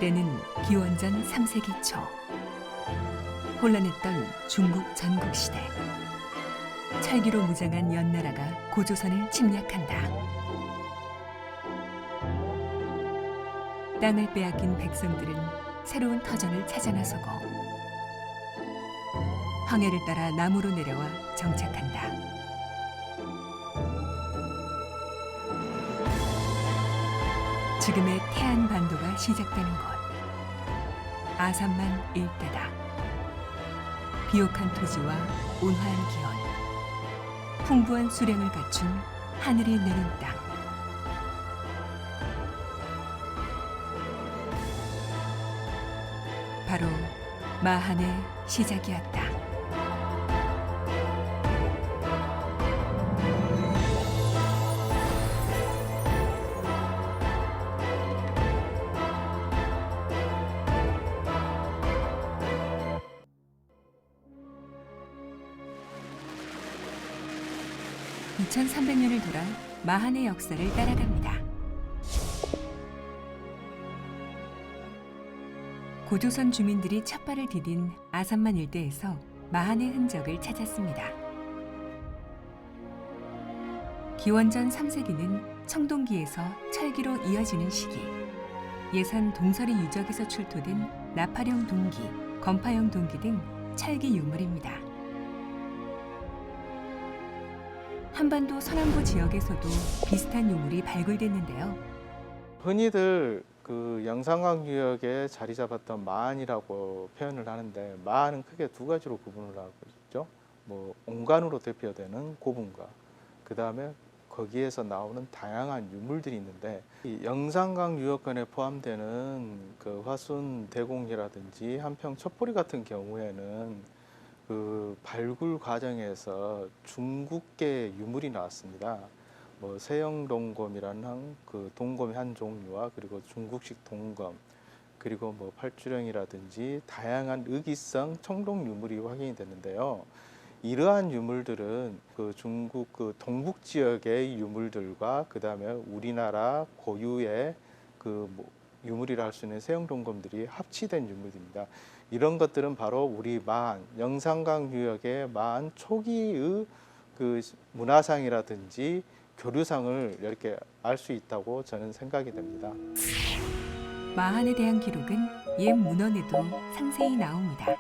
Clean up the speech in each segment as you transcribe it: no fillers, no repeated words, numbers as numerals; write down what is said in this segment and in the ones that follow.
때는 기원전 3세기 초. 혼란했던 중국 전국시대. 철기로 무장한 연나라가 고조선을 침략한다. 땅을 빼앗긴 백성들은 새로운 터전을 찾아 나서고 황해를 따라 남으로 내려와 정착한다. 지금의 태안반도가 시작되는 곳. 아산만 일대다. 비옥한 토지와 온화한 기온, 풍부한 수량을 갖춘 하늘이 내린 땅. 바로 마한의 시작이었다. (2300년을) 돌아 마한의 역사를 따라갑니다. 고조선 주민들이 첫발을 디딘 아산만 일대에서 마한의 흔적을 찾았습니다. 기원전 3세기는 청동기에서 철기로 이어지는 시기. 예산 동서리 유적에서 출토된 나팔형 동기, 건파형 동기 등 철기 유물입니다. 한반도 서남부 지역에서도 비슷한 유물이 발굴됐는데요. 흔히들 그 영산강 유역에 자리 잡았던 마한이라고 표현을 하는데, 마한은 크게 두 가지로 구분을 하고 있죠. 뭐 온간으로 대표되는 고분과 그 다음에 거기에서 나오는 다양한 유물들이 있는데, 이 영산강 유역권에 포함되는 그 화순 대공이라든지 한평 첩보리 같은 경우에는 그 발굴 과정에서 중국계 유물이 나왔습니다. 뭐 세영 동검이라는 그 동검의 한 종류와 그리고 중국식 동검, 그리고 뭐 팔주령이라든지 다양한 의기성 청동 유물이 확인이 됐는데요. 이러한 유물들은 그 중국 그 동북 지역의 유물들과 그 다음에 우리나라 고유의 그 유물이라 할 수 있는 세영 동검들이 합치된 유물입니다. 이런 것들은 바로 우리 마한, 영산강 유역의 마한 초기의 그 문화상이라든지 교류상을 이렇게 알 수 있다고 저는 생각이 됩니다. 마한에 대한 기록은 옛 문헌에도 상세히 나옵니다.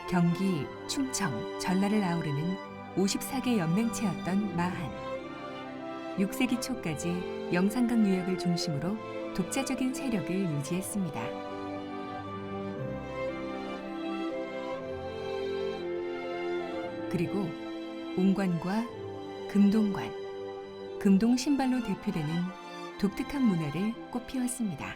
경기, 충청, 전라를 아우르는 54개 연맹체였던 마한. 6세기 초까지 영산강 유역을 중심으로 독자적인 세력을 유지했습니다. 그리고 웅관과 금동관, 금동 신발로 대표되는 독특한 문화를 꽃피웠습니다.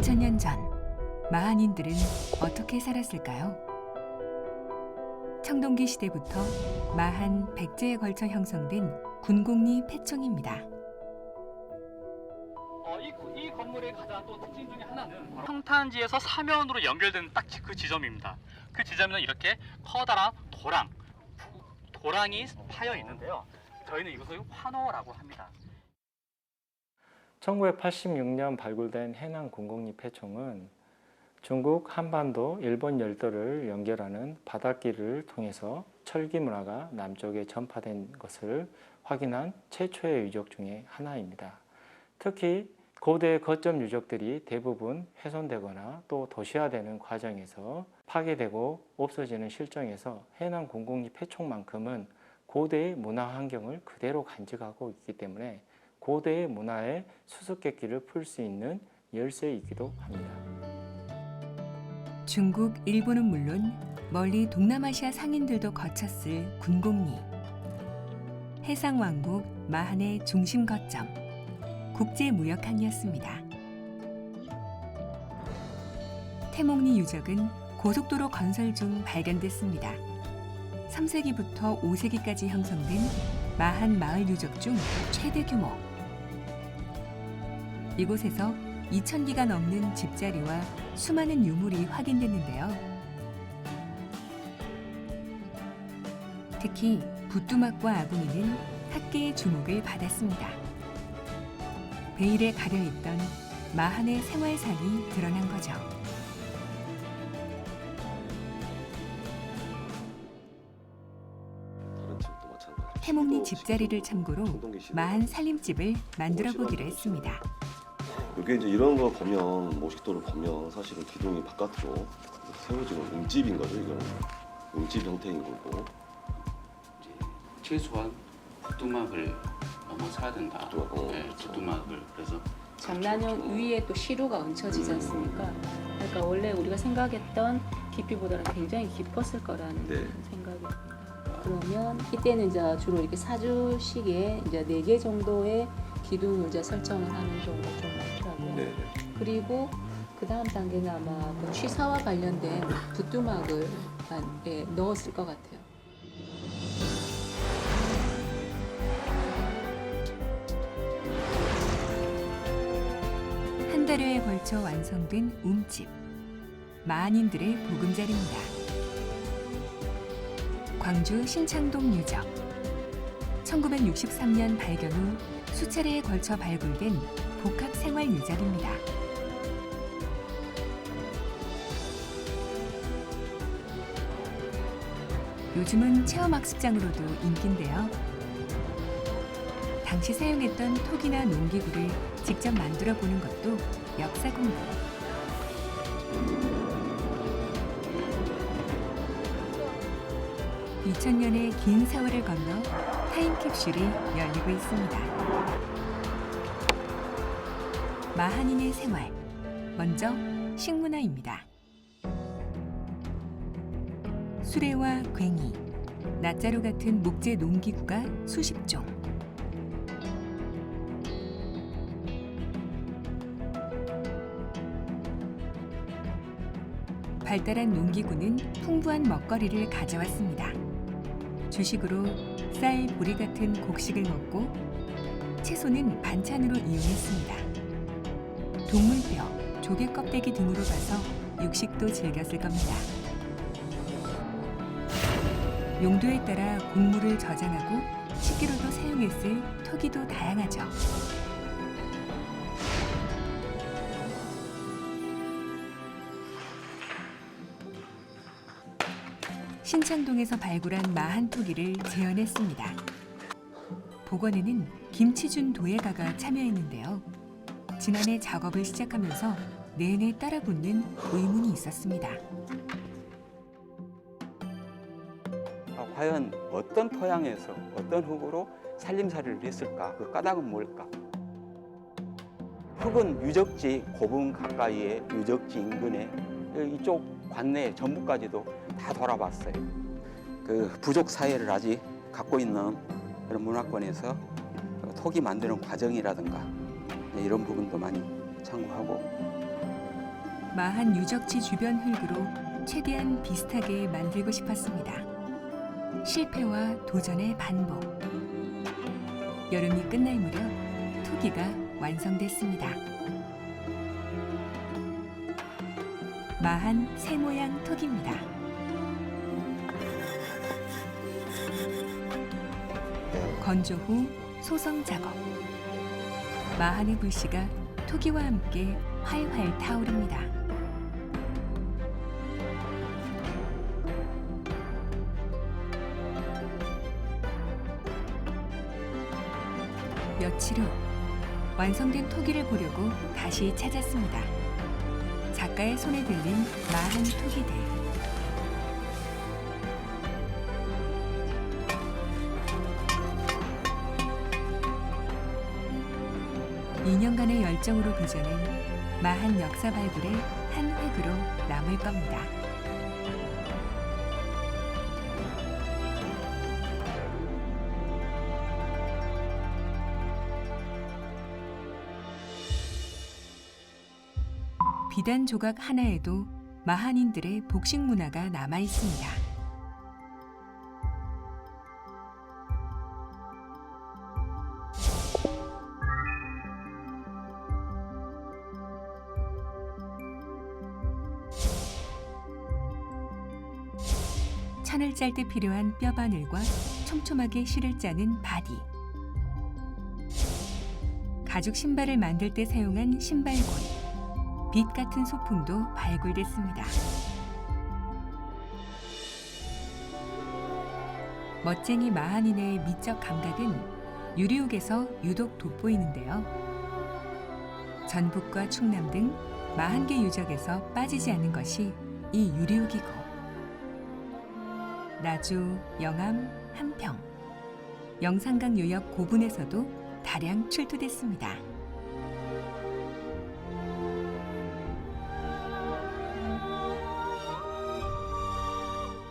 (2000년) 전 마한인들은 어떻게 살았을까요? 청동기 시대부터 마한 백제에 걸쳐 형성된 군곡리 폐총입니다. 이 건물의 가장 또 특징 중에 하나는 평탄지에서 사면으로 연결된 딱 그 지점입니다. 그 지점에는 이렇게 커다란 도랑이 파여 있는데요. 저희는 이것을 환호라고 합니다. 1986년 발굴된 해남 군곡리 폐총은 중국 한반도 일본 열도를 연결하는 바닷길을 통해서 철기 문화가 남쪽에 전파된 것을 확인한 최초의 유적 중에 하나입니다. 특히 고대 거점 유적들이 대부분 훼손되거나 또 도시화되는 과정에서 파괴되고 없어지는 실정에서 해남 군곡리 폐총만큼은 고대의 문화 환경을 그대로 간직하고 있기 때문에 고대의 문화의 수수께끼를 풀 수 있는 열쇠이기도 합니다. 중국, 일본은 물론 멀리 동남아시아 상인들도 거쳤을 군곡리. 해상왕국 마한의 중심 거점. 국제무역항이었습니다. 태몽리 유적은 고속도로 건설 중 발견됐습니다. 3세기부터 5세기까지 형성된 마한 마을 유적 중 최대 규모. 이곳에서 2,000기가 넘는 집자리와 수많은 유물이 확인됐는데요. 특히 부뚜막과 아궁이는 학계의 주목을 받았습니다. 베일에 가려있던 마한의 생활상이 드러난 거죠. 태몽리 집자리를 참고로 마한 살림집을 만들어 보기로 했습니다. 이게 이제 이런 거 보면 모식도를 보면 사실은 기둥이 바깥으로 세워지는 움집인 거죠. 이거는 움집 형태인 거고. 이제 최소한 부뚜막을 넘어서야 된다. 부뚜막, 네, 그렇죠. 부뚜막을 그래서 장난형 위에 또 시루가 얹혀지지 않습니까? 그러니까 원래 우리가 생각했던 깊이보다는 굉장히 깊었을 거라는 네. 생각입니다. 그러면 이때는 이제 주로 이렇게 사주식에 이제 4개 정도의 기둥을 이제 설정을 하는 경우가 좀 많더라고요. 네. 그리고 그 다음 단계는 아마 그 취사와 관련된 부뚜막을 넣었을 것 같아요. 한 달여에 걸쳐 완성된 움집. 마한인들의 보금자리입니다. 광주 신창동 유적. 1963년 발견 후 수차례에 걸쳐 발굴된 복합 생활 유적입니다. 요즘은 체험학습장으로도 인기인데요. 당시 사용했던 톡이나 농기구를 직접 만들어 보는 것도 역사 공부. (2000년의) 긴 세월을 건너 타임캡슐이 열리고 있습니다. 마한인의 생활. 먼저 식문화입니다. 수레와 괭이, 낫자루 같은 목재 농기구가 수십 종. 발달한 농기구는 풍부한 먹거리를 가져왔습니다. 주식으로 쌀, 보리 같은 곡식을 먹고 채소는 반찬으로 이용했습니다. 동물뼈, 조개 껍데기 등으로 봐서 육식도 즐겼을 겁니다. 용도에 따라 곡물을 저장하고 식기로도 사용했을 토기도 다양하죠. 신창동에서 발굴한 마한 토기를 재현했습니다. 복원에는 김치준 도예가가 참여했는데요. 지난해 작업을 시작하면서 내내 따라붙는 의문이 있었습니다. 과연 어떤 토양에서 어떤 흙으로 살림살이를 했을까? 그 까닭은 뭘까? 흙은 유적지 고분 가까이에 유적지 인근에 이쪽 관내 전부까지도 다 돌아봤어요. 그 부족 사회를 아직 갖고 있는 그런 문화권에서 토기 만드는 과정이라든가 이런 부분도 많이 참고하고. 마한 유적지 주변 흙으로 최대한 비슷하게 만들고 싶었습니다. 실패와 도전의 반복. 여름이 끝날 무렵 토기가 완성됐습니다. 마한 새 모양 토기입니다. 건조 후 소성 작업. 마한의 불씨가 토기와 함께 활활 타오릅니다. 며칠 후 완성된 토기를 보려고 다시 찾았습니다. 작가의 손에 들린 마한 토기들. (2년간의) 열정으로 빚어낸 마한 역사 발굴의 한 획으로 남을 겁니다. 비단 조각 하나에도 마한인들의 복식 문화가 남아 있습니다. 천을 짤 때 필요한 뼈바늘과 촘촘하게 실을 짜는 바디, 가죽 신발을 만들 때 사용한 신발골, 빛 같은 소품도 발굴됐습니다. 멋쟁이 마한인의 미적 감각은 유리옥에서 유독 돋보이는데요. 전북과 충남 등 40개 유적에서 빠지지 않는 것이 이 유리옥이고, 나주, 영암, 한평, 영산강 유역 고분에서도 다량 출토됐습니다.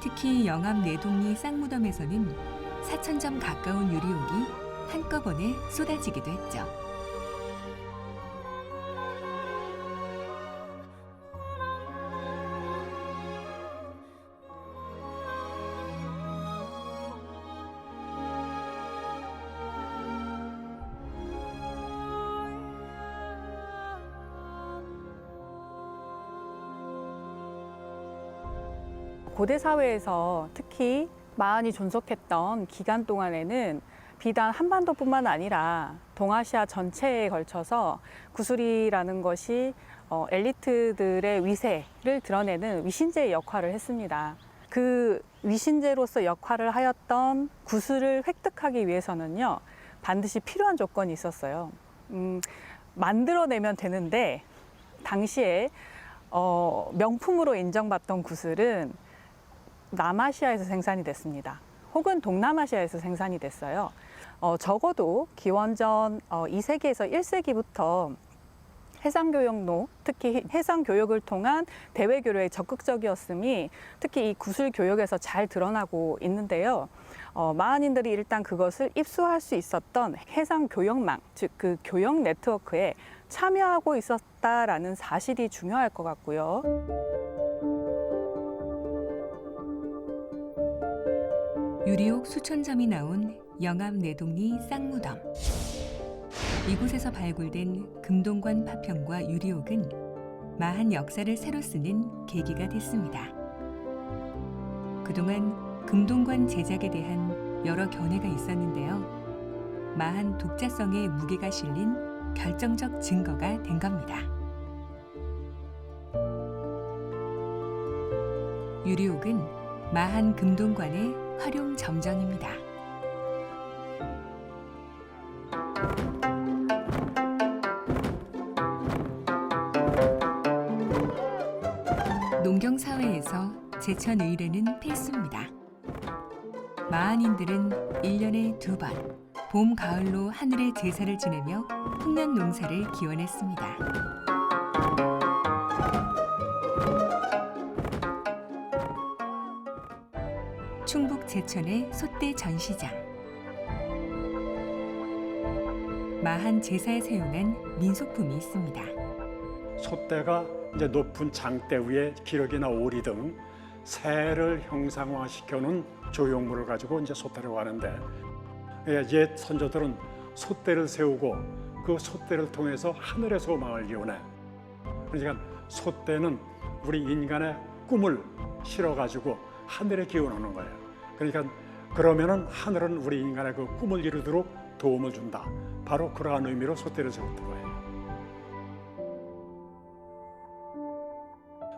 특히 영암 내동리 쌍무덤에서는 4,000점 가까운 유리옥이 한꺼번에 쏟아지기도 했죠. 고대 사회에서 특히 마한이 존속했던 기간 동안에는 비단 한반도뿐만 아니라 동아시아 전체에 걸쳐서 구슬이라는 것이 엘리트들의 위세를 드러내는 위신제의 역할을 했습니다. 그 위신제로서 역할을 하였던 구슬을 획득하기 위해서는요, 반드시 필요한 조건이 있었어요. 만들어내면 되는데 당시에 명품으로 인정받던 구슬은 남아시아에서 생산이 됐습니다. 혹은 동남아시아에서 생산이 됐어요. 적어도 기원전 2세기에서 1세기부터 해상교역로, 특히 해상교역을 통한 대외교류에 적극적이었음이 특히 이 구슬교역에서 잘 드러나고 있는데요. 마한인들이 일단 그것을 입수할 수 있었던 해상교역망, 즉 그 교역 네트워크에 참여하고 있었다라는 사실이 중요할 것 같고요. 유리옥 수천 점이 나온 영암 내동리 쌍무덤. 이곳에서 발굴된 금동관 파편과 유리옥은 마한 역사를 새로 쓰는 계기가 됐습니다. 그동안 금동관 제작에 대한 여러 견해가 있었는데요. 마한 독자성의 무게가 실린 결정적 증거가 된 겁니다. 유리옥은 마한 금동관의 활용 점정입니다. 농경사회에서 제천 의례는 필수입니다. 마한인들은 1년에 2번, 봄, 가을로 하늘에 제사를 지내며 풍년 농사를 기원했습니다. 충북 제천의 솥대 전시장. 마한 제사에 사용한 민속품이 있습니다. 솥대가 이제 높은 장대 위에 기러기나 오리 등 새를 형상화시켜놓은 조형물을 가지고 이제 솥대라고 하는데, 옛 선조들은 솥대를 세우고 그 솥대를 통해서 하늘의 소망을 기원해. 그러니까 솥대는 우리 인간의 꿈을 실어가지고 하늘에 기원하는 거예요. 그러니까 그러면은 하늘은 우리 인간의 그 꿈을 이루도록 도움을 준다. 바로 그러한 의미로 솥대를 세웠던 거예요.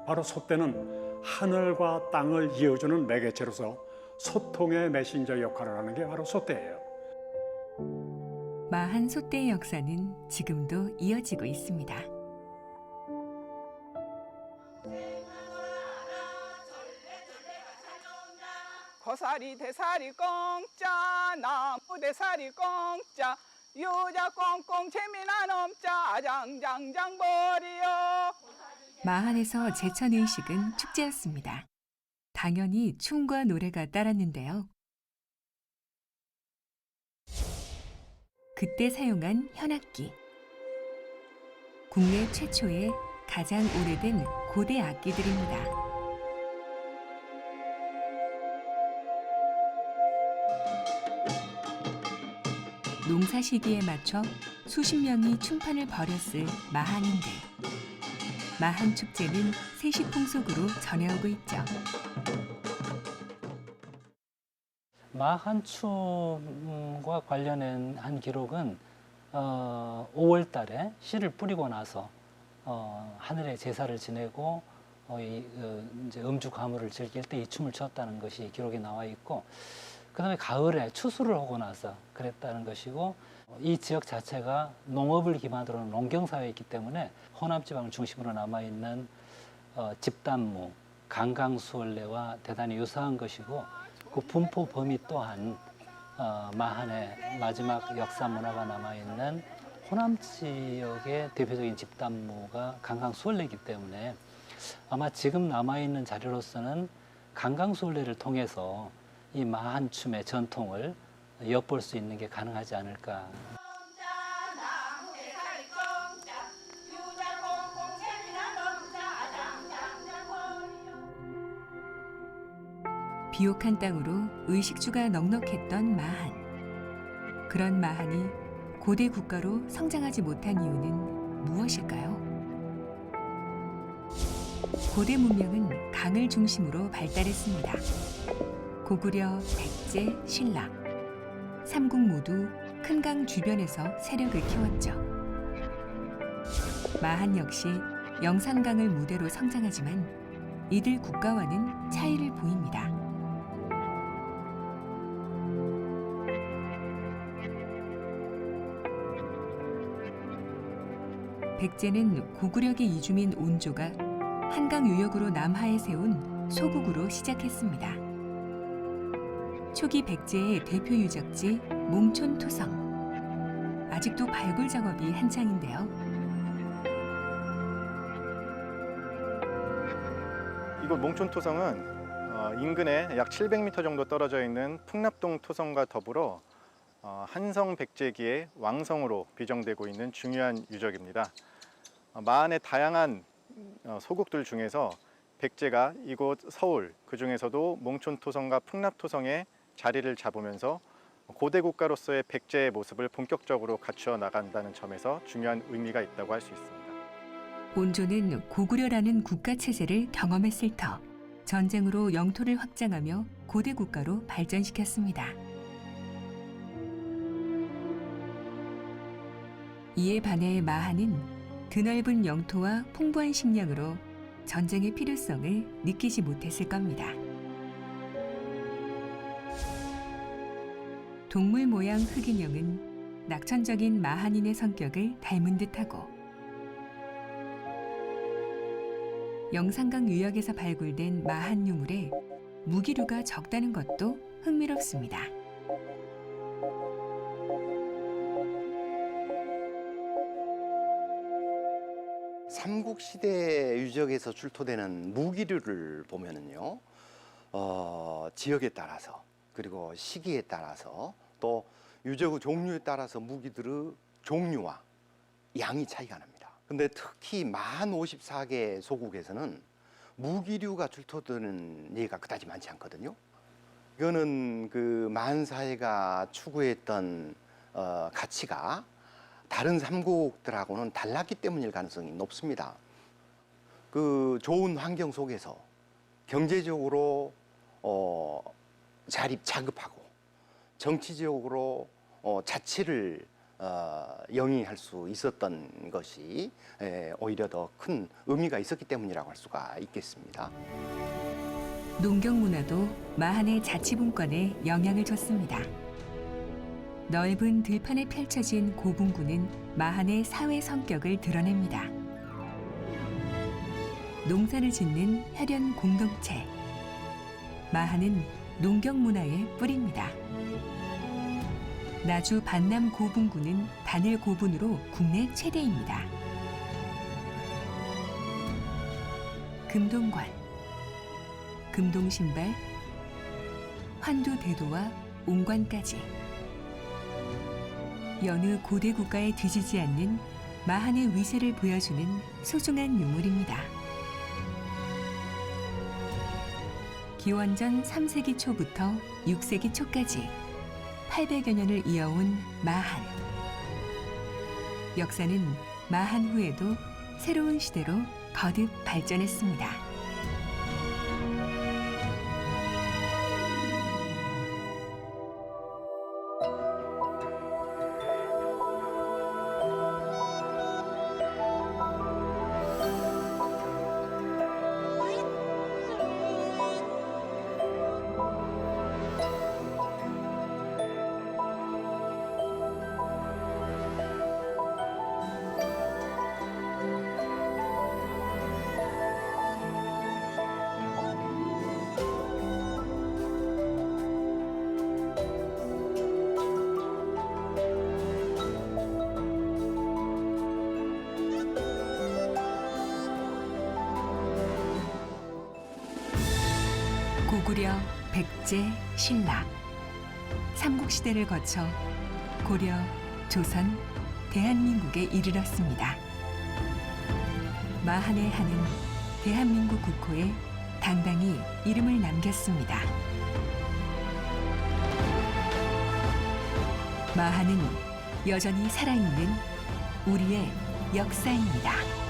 바로 솥대는 하늘과 땅을 이어주는 매개체로서 소통의 메신저 역할을 하는 게 바로 솥대예요. 마한 솥대의 역사는 지금도 이어지고 있습니다. 고사리 대사리 꽁짜 나무 대사리 꽁짜 유자 꽁꽁 재미난 엄짜 아장장장 버리요. 마한에서 제천 의식은 축제였습니다. 당연히 춤과 노래가 따랐는데요. 그때 사용한 현악기. 국내 최초의 가장 오래된 고대 악기들입니다. 농사 시기에 맞춰 수십 명이 춤판을 벌였을 마한인들. 마한 축제는 세시풍속으로 전해오고 있죠. 마한춤과 관련한 한 기록은 5월 달에 씨를 뿌리고 나서 하늘에 제사를 지내고 이제 음주 가물을 즐길 때 이 춤을 췄다는 것이 기록에 나와 있고, 그다음에 가을에 추수를 하고 나서 그랬다는 것이고, 이 지역 자체가 농업을 기반으로 하는 농경 사회이기 때문에 호남 지방을 중심으로 남아 있는 집단무, 강강수월래와 대단히 유사한 것이고, 그 분포 범위 또한 마한의 마지막 역사 문화가 남아 있는 호남 지역의 대표적인 집단무가 강강수월래이기 때문에 아마 지금 남아 있는 자료로서는 강강수월래를 통해서 이 마한 춤의 전통을 엿볼 수 있는 게 가능하지 않을까. 비옥한 땅으로 의식주가 넉넉했던 마한. 그런 마한이 고대 국가로 성장하지 못한 이유는 무엇일까요? 고대 문명은 강을 중심으로 발달했습니다. 고구려, 백제, 신라. 삼국 모두 큰 강 주변에서 세력을 키웠죠. 마한 역시 영산강을 무대로 성장하지만 이들 국가와는 차이를 보입니다. 백제는 고구려계 이주민 온조가 한강 유역으로 남하에 세운 소국으로 시작했습니다. 초기 백제의 대표 유적지 몽촌토성. 아직도 발굴 작업이 한창인데요. 이곳 몽촌토성은 인근에 약 700m 정도 떨어져 있는 풍납동 토성과 더불어 한성 백제기의 왕성으로 비정되고 있는 중요한 유적입니다. 마한의 다양한 소국들 중에서 백제가 이곳 서울, 그 중에서도 몽촌토성과 풍납토성에 자리를 잡으면서 고대 국가로서의 백제의 모습을 본격적으로 갖추어 나간다는 점에서 중요한 의미가 있다고 할 수 있습니다. 온조는 고구려라는 국가 체제를 경험했을 터 전쟁으로 영토를 확장하며 고대 국가로 발전시켰습니다. 이에 반해 마한은 드넓은 영토와 풍부한 식량으로 전쟁의 필요성을 느끼지 못했을 겁니다. 동물 모양 흑인형은 낙천적인 마한인의 성격을 닮은 듯하고, 영산강 유역에서 발굴된 마한 유물에 무기류가 적다는 것도 흥미롭습니다. 삼국시대 유적에서 출토되는 무기류를 보면은요, 지역에 따라서 그리고 시기에 따라서 또 유적의 종류에 따라서 무기들의 종류와 양이 차이가 납니다. 근데 특히 마한 54개 소국에서는 무기류가 출토되는 예가 그다지 많지 않거든요. 이거는 그 마한 사회가 추구했던 가치가 다른 삼국들하고는 달랐기 때문일 가능성이 높습니다. 그 좋은 환경 속에서 경제적으로 자립하고 정치적으로 자치를 영위할 수 있었던 것이 오히려 더 큰 의미가 있었기 때문이라고 할 수가 있겠습니다. 농경 문화도 마한의 자치분권에 영향을 줬습니다. 넓은 들판에 펼쳐진 고분구는 마한의 사회 성격을 드러냅니다. 농사를 짓는 혈연 공동체. 마한은 농경 문화의 뿌리입니다. 나주 반남 고분구는 단일 고분으로 국내 최대입니다. 금동관, 금동신발, 환두대도와 옹관까지 여느 고대 국가에 뒤지지 않는 마한의 위세를 보여주는 소중한 유물입니다. 기원전 3세기 초부터 6세기 초까지 800여 년을 이어온 마한. 역사는 마한 후에도 새로운 시대로 거듭 발전했습니다. 고구려, 백제, 신라, 삼국시대를 거쳐 고려, 조선, 대한민국에 이르렀습니다. 마한의 한은 대한민국 국호에 당당히 이름을 남겼습니다. 마한은 여전히 살아있는 우리의 역사입니다.